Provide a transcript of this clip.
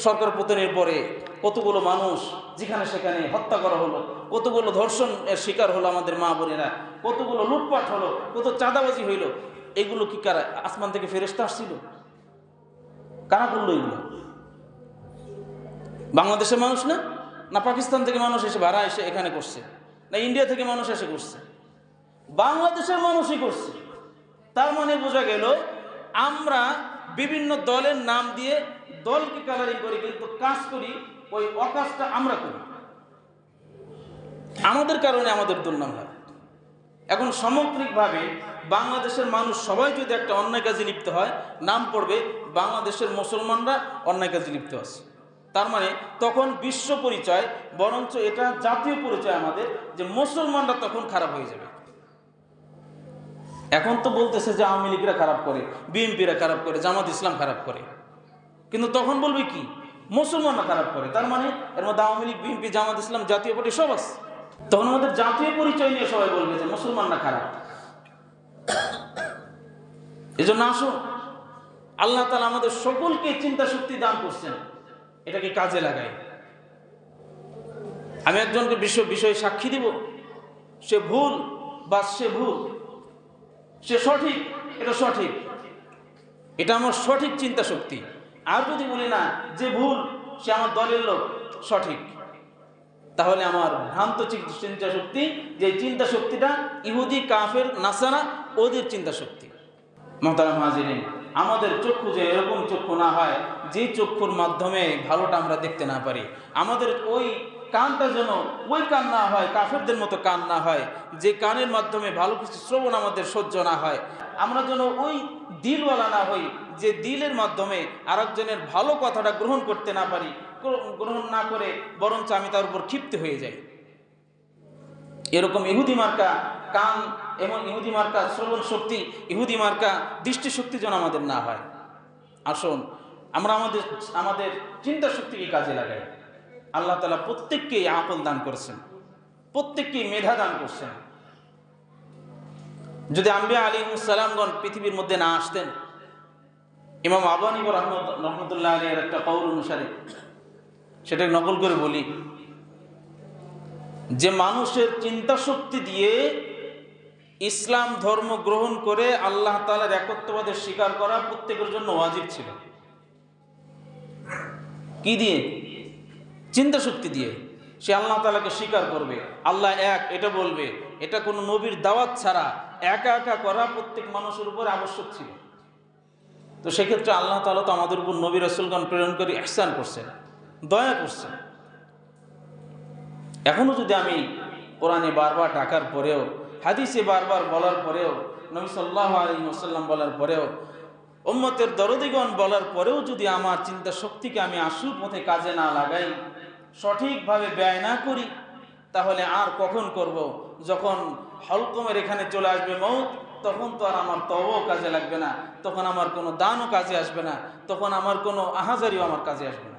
সরকার পতনের পরে কতগুলো মানুষ যেখানে সেখানে হত্যা করা হলো, কতগুলো ধর্ষণের শিকার হলো আমাদের মা বোনেরা, কতগুলো লুটপাট হলো, কত চাঁদাবাজি হইল, এগুলো কি কারা আসমান থেকে ফেরেশতা আসছিল? কারা করলো এগুলো? বাংলাদেশের মানুষ না? না পাকিস্তান থেকে মানুষ এসে ভাড়া এসে এখানে করছে? না ইন্ডিয়া থেকে মানুষ এসে করছে? বাংলাদেশের মানুষই করছে। তার মানে বোঝা গেল আমরা বিভিন্ন দলের নাম দিয়ে দলকে কালারিং করি, কিন্তু কাজ করি ওই অকাজটা আমরা করি, আমাদের কারণে আমাদের দুর্নাম হয়। এখন সামগ্রিকভাবে বাংলাদেশের মানুষ সবাই যদি একটা অন্যায় কাজে লিপ্ত হয়, নাম পড়বে বাংলাদেশের মুসলমানরা অন্যায় কাজে লিপ্ত আছে। তার মানে তখন বিশ্ব পরিচয়, বরঞ্চ এটা জাতীয় পরিচয় আমাদের, যে মুসলমানরা তখন খারাপ হয়ে যাবে। এখন তো বলতেছে যে আওয়ামী লীগরা খারাপ করে, বিএনপিরা খারাপ করে, জামাত ইসলাম খারাপ করে, কিন্তু তখন বলবে কি মুসলমানরা খারাপ করে। তার মানে এর মধ্যে আওয়ামী লীগ, বিএনপি, জামাত ইসলাম, জাতীয় পার্টি সব আছে। তখন আমাদের জাতীয় পরিচয় নিয়ে সবাই বলবে যে মুসলমানরা খারাপ। এই জন্য আসুন, আল্লাহ তাআলা আমাদের সকলকে চিন্তা শক্তি দান করছেন, এটাকে কাজে লাগাই। আমি একজনকে বিষয়ে সাক্ষী দিব, সে ভুল বা সে ভুল, সে সঠিক, এটা সঠিক, এটা আমার সঠিক চিন্তা শক্তি। আর যদি বলি না যে ভুল, সে আমার দলের লোক সঠিক, তাহলে আমার ভ্রান্ত চিন্তা শক্তি, যে চিন্তা শক্তিটা ইহুদি, কাফের, নাসারা, ওদের চিন্তা শক্তি। মুহতারাম হাজিরিন, আমাদের চক্ষু যে এরকম চক্ষু না হয় যে চক্ষুর মাধ্যমে ভালোটা আমরা দেখতে না পারি, আমাদের ওই কানটা যেন ওই কান না হয়, কাফেরদের মতো কান না হয়, যে কানের মাধ্যমে ভালো কিছু শ্রবণ আমাদের সহ্য না হয়। আমরা যেন ওই দিলওয়ালা না হই, যে দিলের মাধ্যমে আরেকজনের ভালো কথাটা গ্রহণ করতে না পারি, গ্রহণ না করে বরঞ্চ আমি তার উপর ক্ষিপ্ত হয়ে যাই। এরকম ইহুদি মার্কা কান এবং ইহুদি মার্কা শ্রবণ শক্তি, ইহুদি মার্কা দৃষ্টিশক্তি যেন আমাদের না হয়। আসুন আমরা আমাদের চিন্তা শক্তিকে কাজে লাগাই। আল্লাহ তাআলা প্রত্যেককেই আকল দান করেছেন, প্রত্যেককেই মেধা দান করছেন। যদি আম্বিয়া আলাইহিস সালামগণ পৃথিবীর মধ্যে না আসতেন, ইমাম আবু হানিফা রাহমাতুল্লাহ আলাইহির একটা কওল অনুসারে, সেটাকে নকল করে বলি, যে মানুষের চিন্তা শক্তি দিয়ে ইসলাম ধর্ম গ্রহণ করে আল্লাহ তাআলার একত্ববাদের স্বীকার করা প্রত্যেকের জন্য ওয়াজিব ছিল। কি দিয়ে? চিন্তা শক্তি দিয়ে। সে আল্লাহ তাআলাকে স্বীকার করবে, আল্লাহ এক, এটা বলবে। এটা কোনো নবীর দাওয়াত ছাড়া একা একা করা প্রত্যেক মানুষের উপর আবশ্যক ছিল। তো সেক্ষেত্রে আল্লাহ তাআলা তো আমাদের উপর নবী রাসূলগণ প্রেরণ করে ইহসান করছেন, দয়া করছেন। এখনো যদি আমি কোরআনে বারবার ডাকার পরেও, হাদিসে বারবার বলার পরেও, নবী সাল্লাল্লাহু আলাইহি ওয়াসাল্লাম বলার পরেও, উম্মতের দরদীগণ বলার পরেও যদি আমার চিন্তা শক্তিকে আমি আসল পথে কাজে না লাগাই, সঠিকভাবে ব্যয় না করি, তাহলে আর কখন করব? যখন হলকমের এখানে চলে আসবে মউত, তখন তো আর আমার তওবাও কাজে লাগবে না, তখন আমার কোনো দানও কাজে আসবে না, তখন আমার কোনো আহাজারিও আমার কাজে আসবে না।